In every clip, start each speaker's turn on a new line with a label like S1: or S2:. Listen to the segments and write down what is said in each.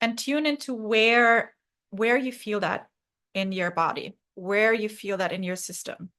S1: And tune into where you feel that in your body, where you feel that in your system.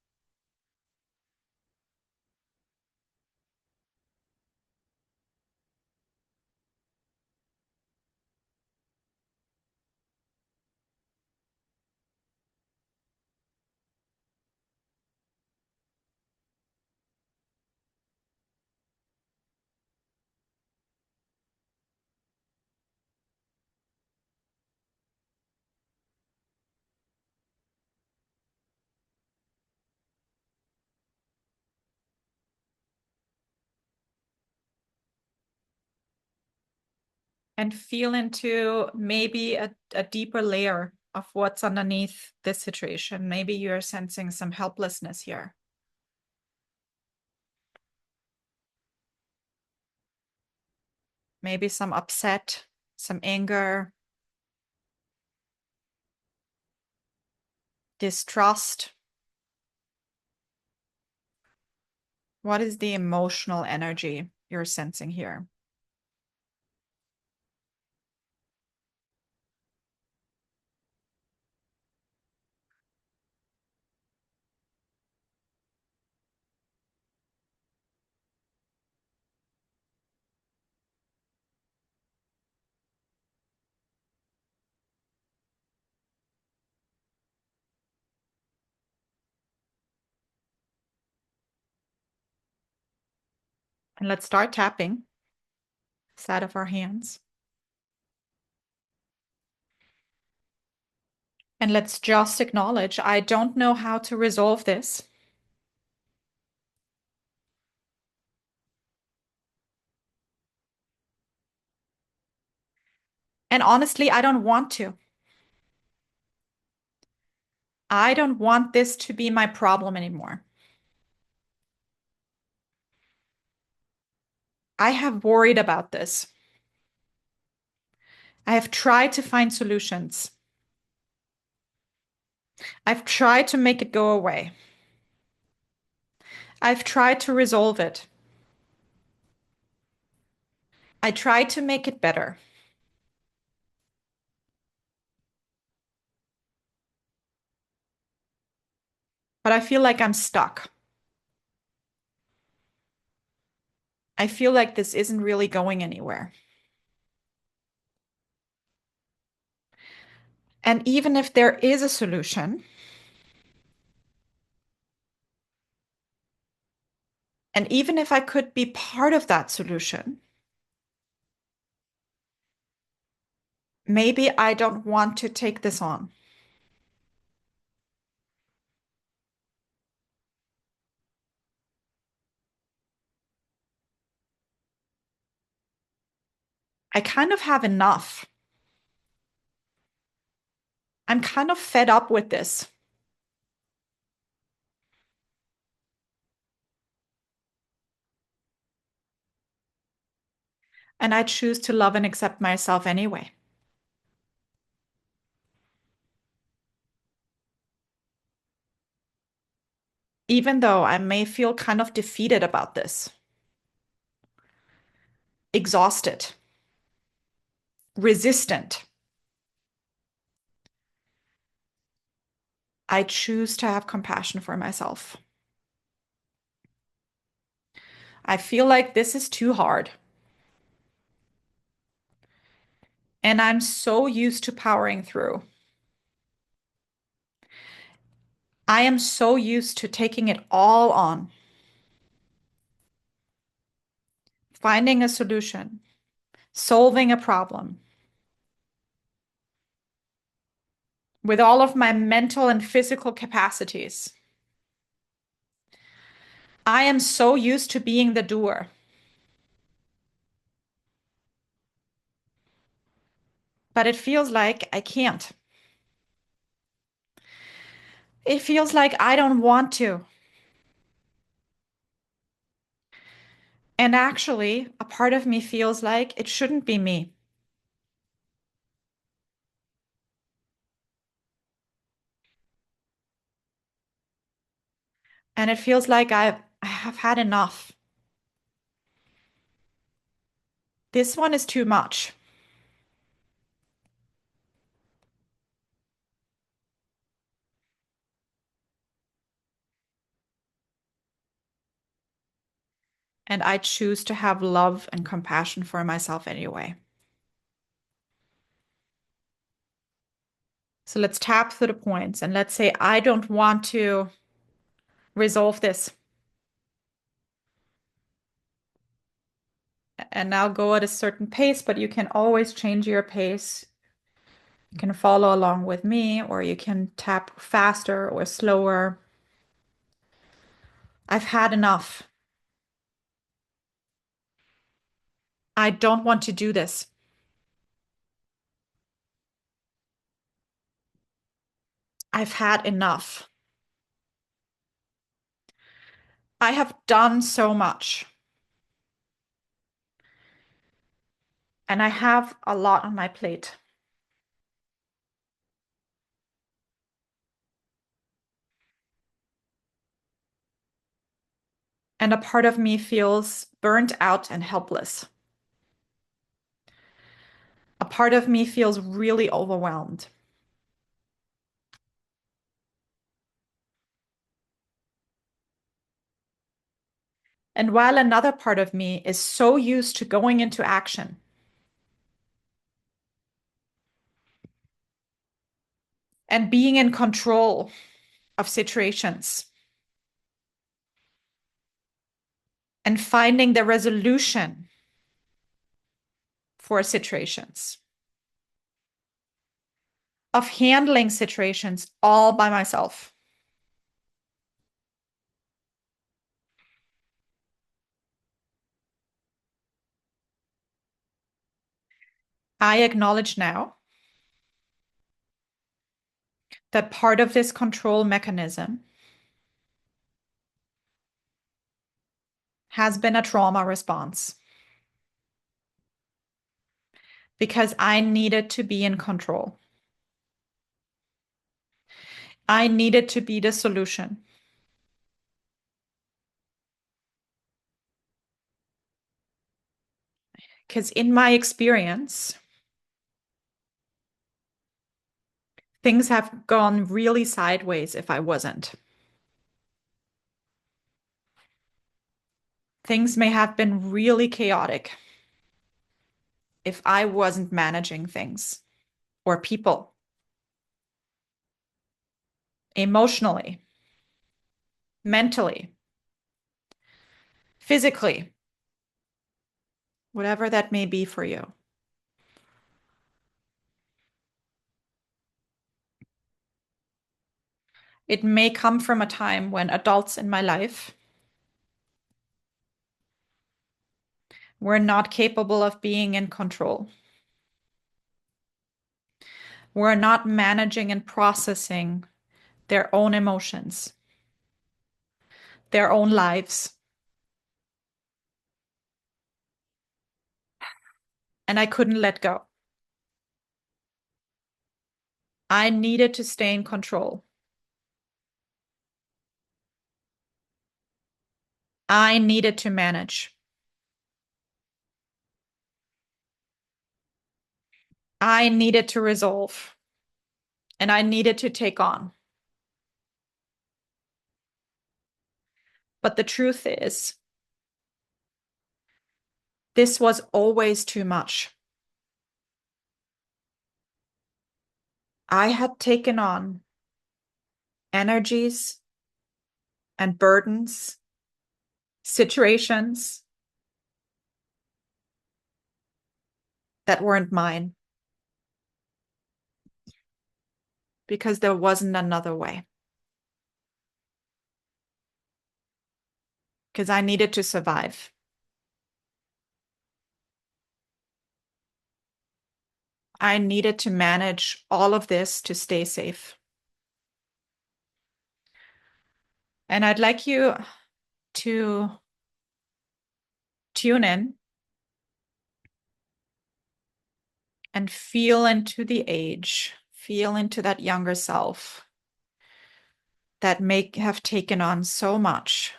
S1: And feel into maybe a deeper layer of what's underneath this situation. Maybe you're sensing some helplessness here. Maybe some upset, some anger, distrust. What is the emotional energy you're sensing here? And let's start tapping side of our hands. And let's just acknowledge, I don't know how to resolve this. And honestly, I don't want to. I don't want this to be my problem anymore. I have worried about this. I have tried to find solutions. I've tried to make it go away. I've tried to resolve it. I tried to make it better. But I feel like I'm stuck. I feel like this isn't really going anywhere. And even if there is a solution, and even if I could be part of that solution, maybe I don't want to take this on. I kind of have enough. I'm kind of fed up with this. And I choose to love and accept myself anyway. Even though I may feel kind of defeated about this, exhausted, resistant, I choose to have compassion for myself. I feel like this is too hard. And I'm so used to powering through. I am so used to taking it all on, finding a solution, solving a problem with all of my mental and physical capacities. I am so used to being the doer. But it feels like I can't. It feels like I don't want to. And actually, a part of me feels like it shouldn't be me. And it feels like I have had enough. This one is too much. And I choose to have love and compassion for myself anyway. So let's tap through the points and let's say, I don't want to resolve this. And now go at a certain pace, but you can always change your pace. You can follow along with me, or you can tap faster or slower. I've had enough. I don't want to do this. I've had enough. I have done so much. And I have a lot on my plate. And a part of me feels burnt out and helpless. A part of me feels really overwhelmed. And while another part of me is so used to going into action and being in control of situations and finding the resolution for situations, of handling situations all by myself. I acknowledge now that part of this control mechanism has been a trauma response because I needed to be in control. I needed to be the solution. Because in my experience, things have gone really sideways if I wasn't. Things may have been really chaotic if I wasn't managing things or people emotionally, mentally, physically, whatever that may be for you. It may come from a time when adults in my life were not capable of being in control, were not managing and processing their own emotions, their own lives. And I couldn't let go. I needed to stay in control. I needed to manage. I needed to resolve. And I needed to take on. But the truth is, this was always too much. I had taken on energies and burdens, situations that weren't mine because there wasn't another way. Because I needed to survive. I needed to manage all of this to stay safe. And I'd like you to tune in and feel into the age, feel into that younger self that may have taken on so much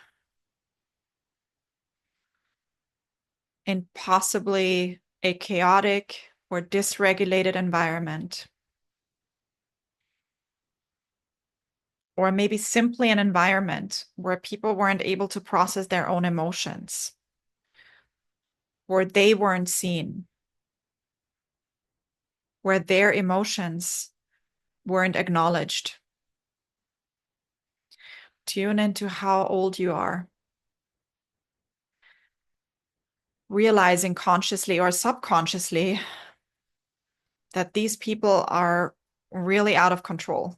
S1: in possibly a chaotic or dysregulated environment, or maybe simply an environment where people weren't able to process their own emotions. where they weren't seen, where their emotions weren't acknowledged. Tune into how old you are. Realizing consciously or subconsciously that these people are really out of control.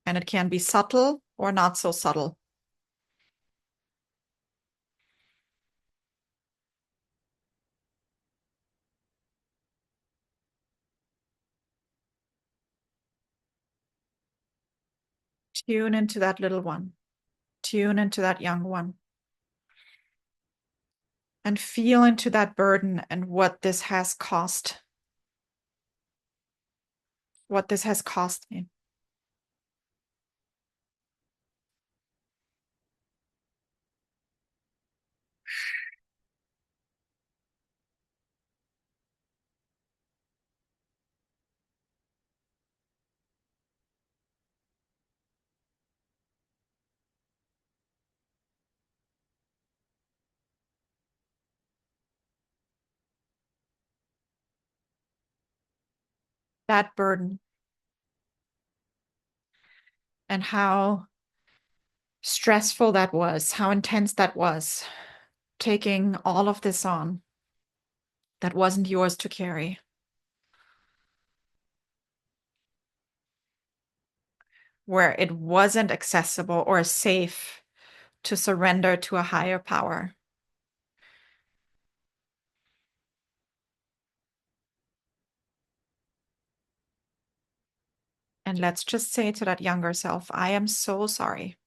S1: And it can be subtle or not so subtle. Tune into that little one. Tune into that young one. And feel into that burden and what this has cost. What this has cost me. That burden. And how stressful that was, how intense that was, taking all of this on that wasn't yours to carry. Where it wasn't accessible or safe to surrender to a higher power. And let's just say to that younger self, I am so sorry.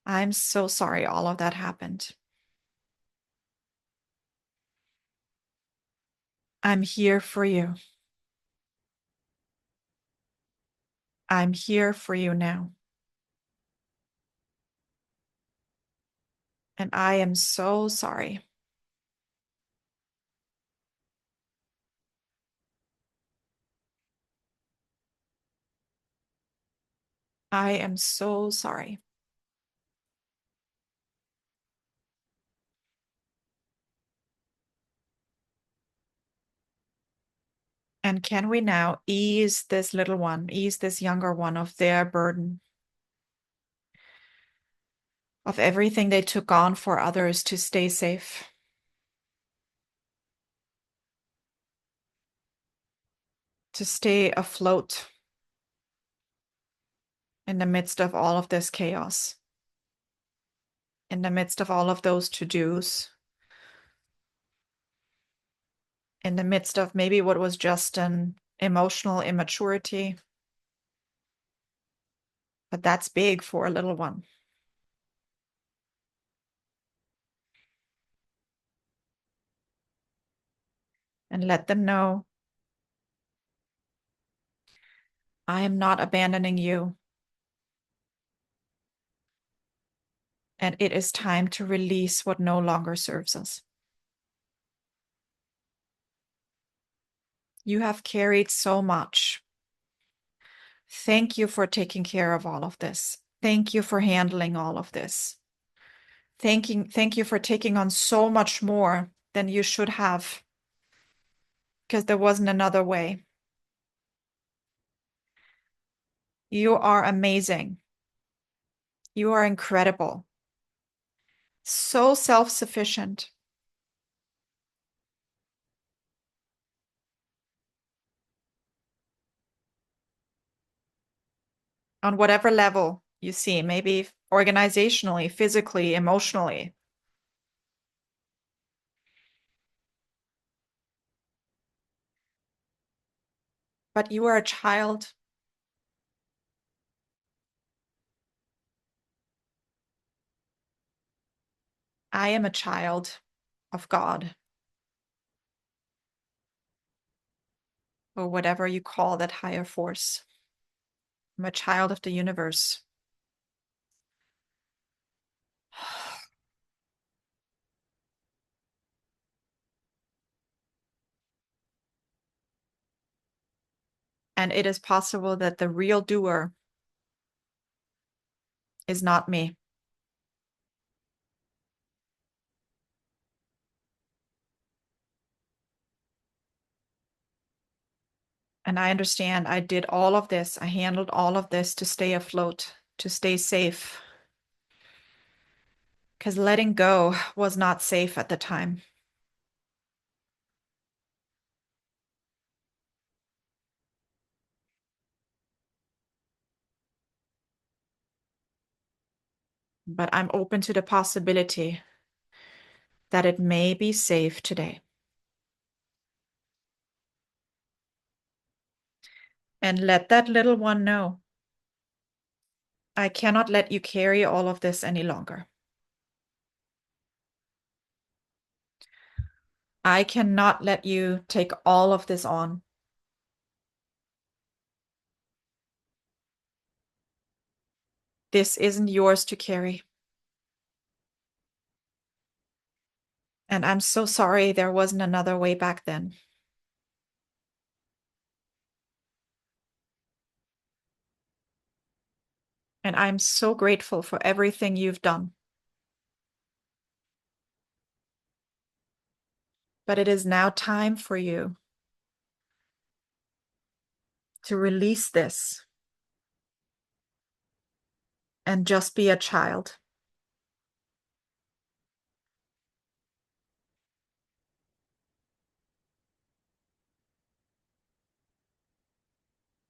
S1: I'm so sorry all of that happened. I'm here for you. I'm here for you now. And I am so sorry. I am so sorry. And can we now ease this little one, ease this younger one of their burden, of everything they took on for others to stay safe, to stay afloat in the midst of all of this chaos, in the midst of all of those to-dos, in the midst of maybe what was just an emotional immaturity. But that's big for a little one. And let them know, I am not abandoning you. And it is time to release what no longer serves us. You have carried so much. Thank you for taking care of all of this. Thank you for handling all of this. Thank you for taking on so much more than you should have, because there wasn't another way. You are amazing. You are incredible. So self-sufficient. On whatever level you see, maybe organizationally, physically, emotionally. But you are a child. I am a child of God, or whatever you call that higher force. I'm a child of the universe. And it is possible that the real doer is not me. And I understand I did all of this. I handled all of this to stay afloat, to stay safe. Because letting go was not safe at the time. But I'm open to the possibility that it may be safe today. And let that little one know, I cannot let you carry all of this any longer. I cannot let you take all of this on. This isn't yours to carry. And I'm so sorry there wasn't another way back then. And I'm so grateful for everything you've done. But it is now time for you to release this and just be a child.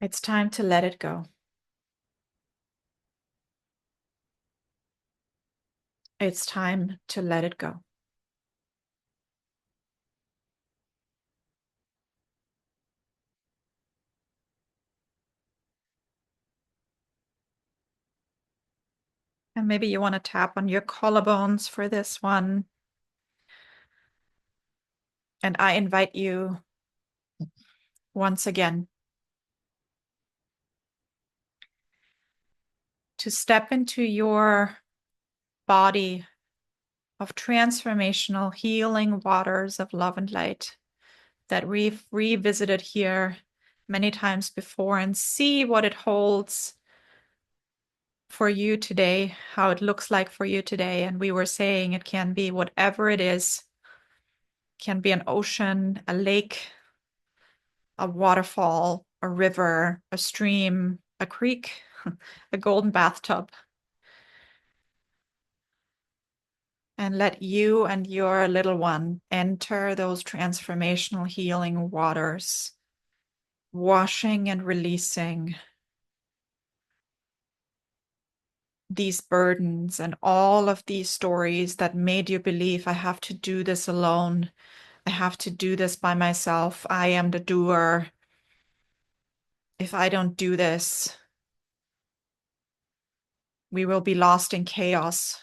S1: It's time to let it go. It's time to let it go. And maybe you want to tap on your collarbones for this one. And I invite you once again to step into your body of transformational healing waters of love and light that we've revisited here many times before, and see what it holds for you today, how it looks like for you today. And we were saying it can be whatever it is. It can be an ocean, a lake, a waterfall, a river, a stream, a creek, a golden bathtub. And let you and your little one enter those transformational healing waters, washing and releasing these burdens and all of these stories that made you believe I have to do this alone. I have to do this by myself. I am the doer. If I don't do this, we will be lost in chaos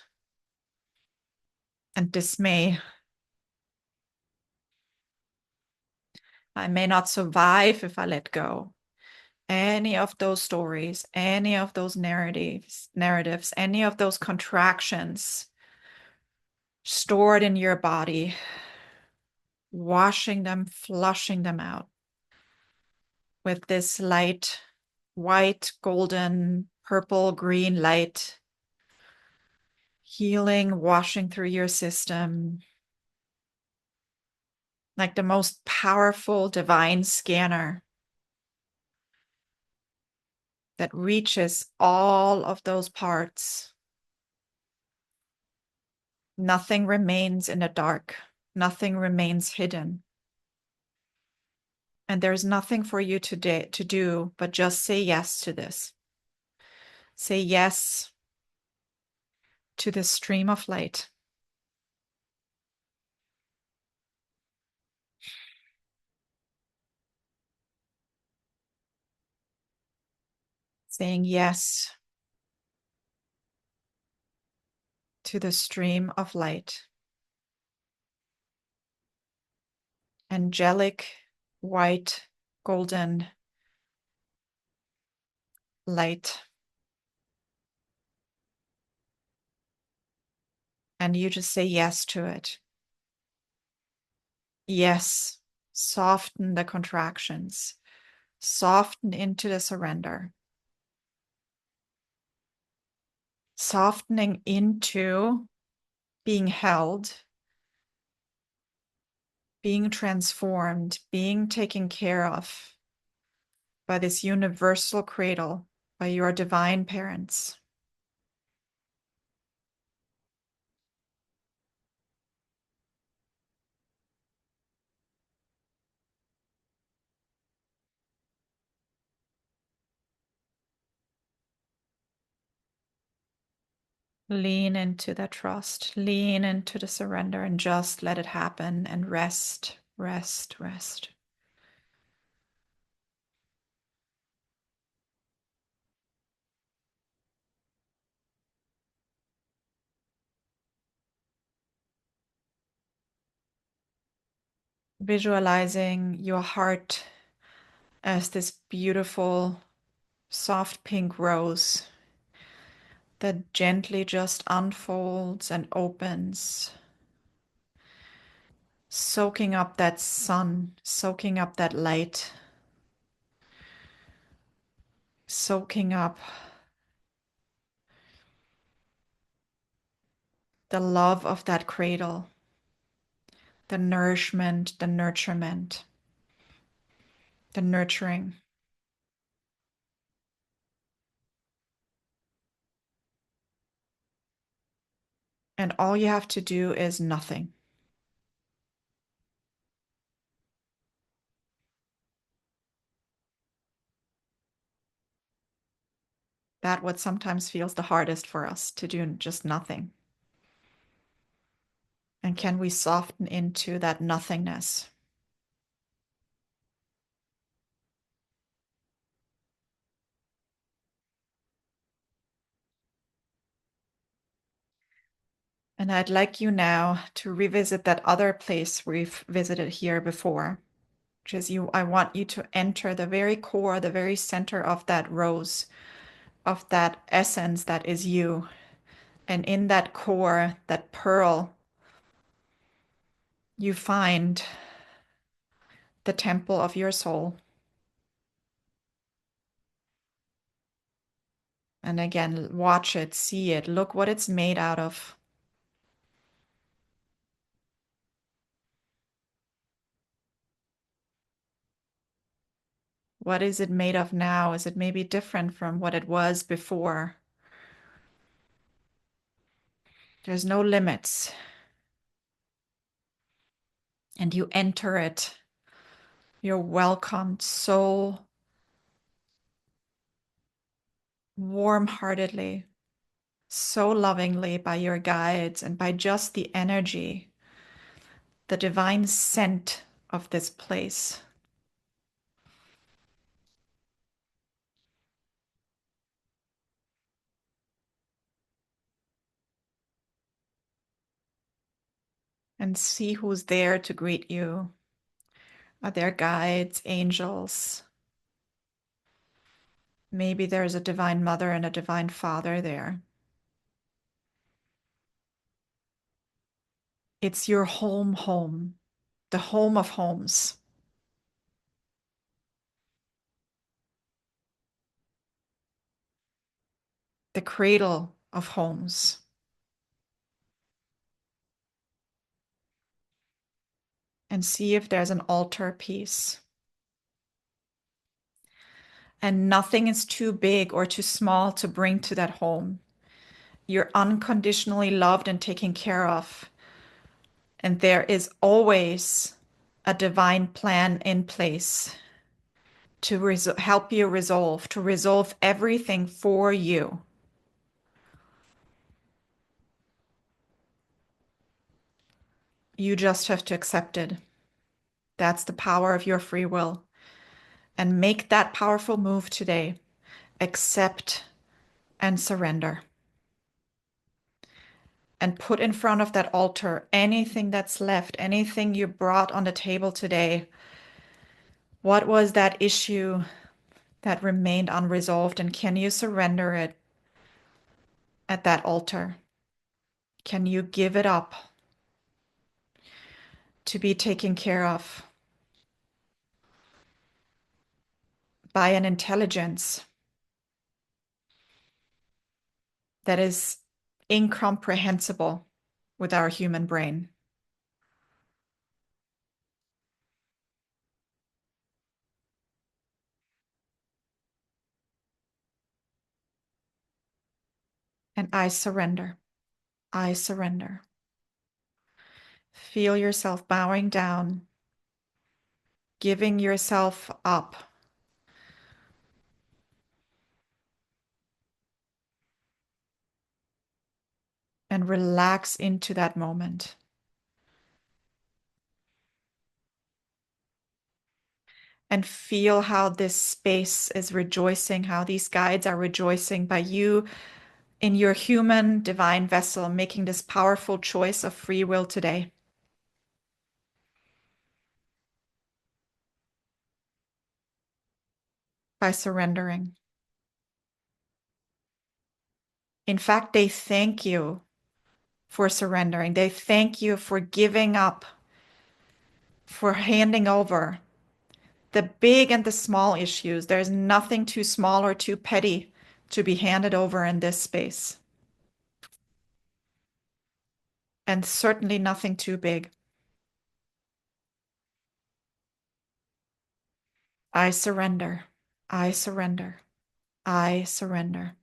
S1: and dismay. I may not survive if I let go. Any of those stories, any of those narratives, any of those contractions stored in your body, washing them, flushing them out with this light, white, golden, purple, green light, healing, washing through your system, like the most powerful divine scanner that reaches all of those parts. Nothing remains in the dark. Nothing remains hidden. And there's nothing for you today to do but just say yes to this. Say yes to the stream of light. Saying yes to the stream of light. Angelic, white, golden light. And you just say yes to it. Yes. Soften the contractions. Soften into the surrender. Softening into being held, being transformed, being taken care of, by this universal cradle, by your divine parents. Lean into that trust, lean into the surrender, and just let it happen and rest, rest, rest. Visualizing your heart as this beautiful, soft pink rose that gently just unfolds and opens, soaking up that sun, soaking up that light, soaking up the love of that cradle, the nourishment, the nurturement, the nurturing. And all you have to do is nothing. That what sometimes feels the hardest for us, to do just nothing. And can we soften into that nothingness? And I'd like you now to revisit that other place we've visited here before, which is I want you to enter the very core, the very center of that rose, of that essence that is you. And in that core, that pearl, you find the temple of your soul. And again, watch it, see it, look what it's made out of. What is it made of now? Is it maybe different from what it was before? There's no limits. And you enter it. You're welcomed so warm-heartedly, so lovingly by your guides and by just the energy, the divine scent of this place. And see who's there to greet you. Are there guides, angels? Maybe there's a divine mother and a divine father there. It's your home, the home of homes. The cradle of homes. And see if there's an altar piece. And nothing is too big or too small to bring to that home. You're unconditionally loved and taken care of. And there is always a divine plan in place to help you to resolve everything for you. You just have to accept it. That's the power of your free will. And make that powerful move today. Accept and surrender. And put in front of that altar anything that's left, anything you brought on the table today. What was that issue that remained unresolved, and can you surrender it at that altar? Can you give it up to be taken care of by an intelligence that is incomprehensible with our human brain? And I surrender. I surrender. Feel yourself bowing down, giving yourself up. And relax into that moment. And feel how this space is rejoicing, how these guides are rejoicing by you in your human divine vessel, making this powerful choice of free will today. By surrendering. In fact, they thank you for surrendering. They thank you for giving up, for handing over the big and the small issues. There's nothing too small or too petty to be handed over in this space. And certainly nothing too big. I surrender. I surrender. I surrender.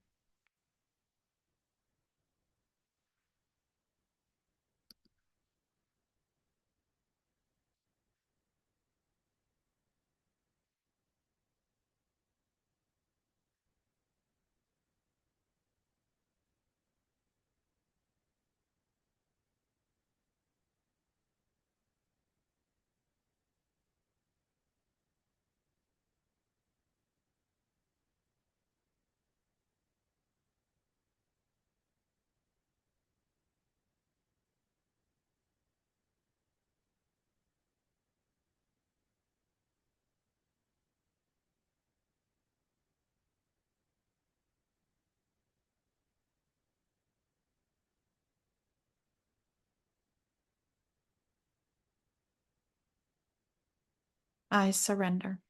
S1: I surrender.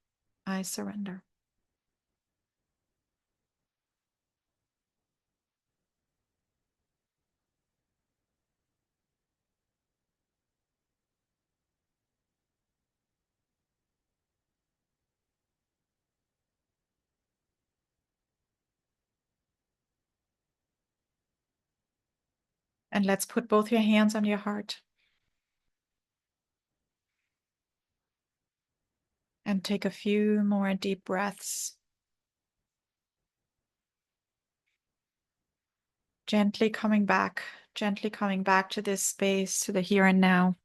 S1: I surrender. And let's put both your hands on your heart. And take a few more deep breaths. Gently coming back to this space, to the here and now.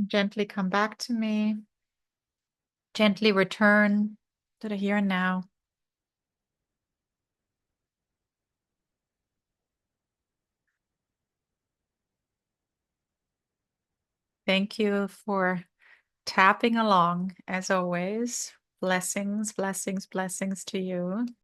S1: Gently come back to me. Gently return to the here and now. Thank you for tapping along as always. Blessings, blessings, blessings to you.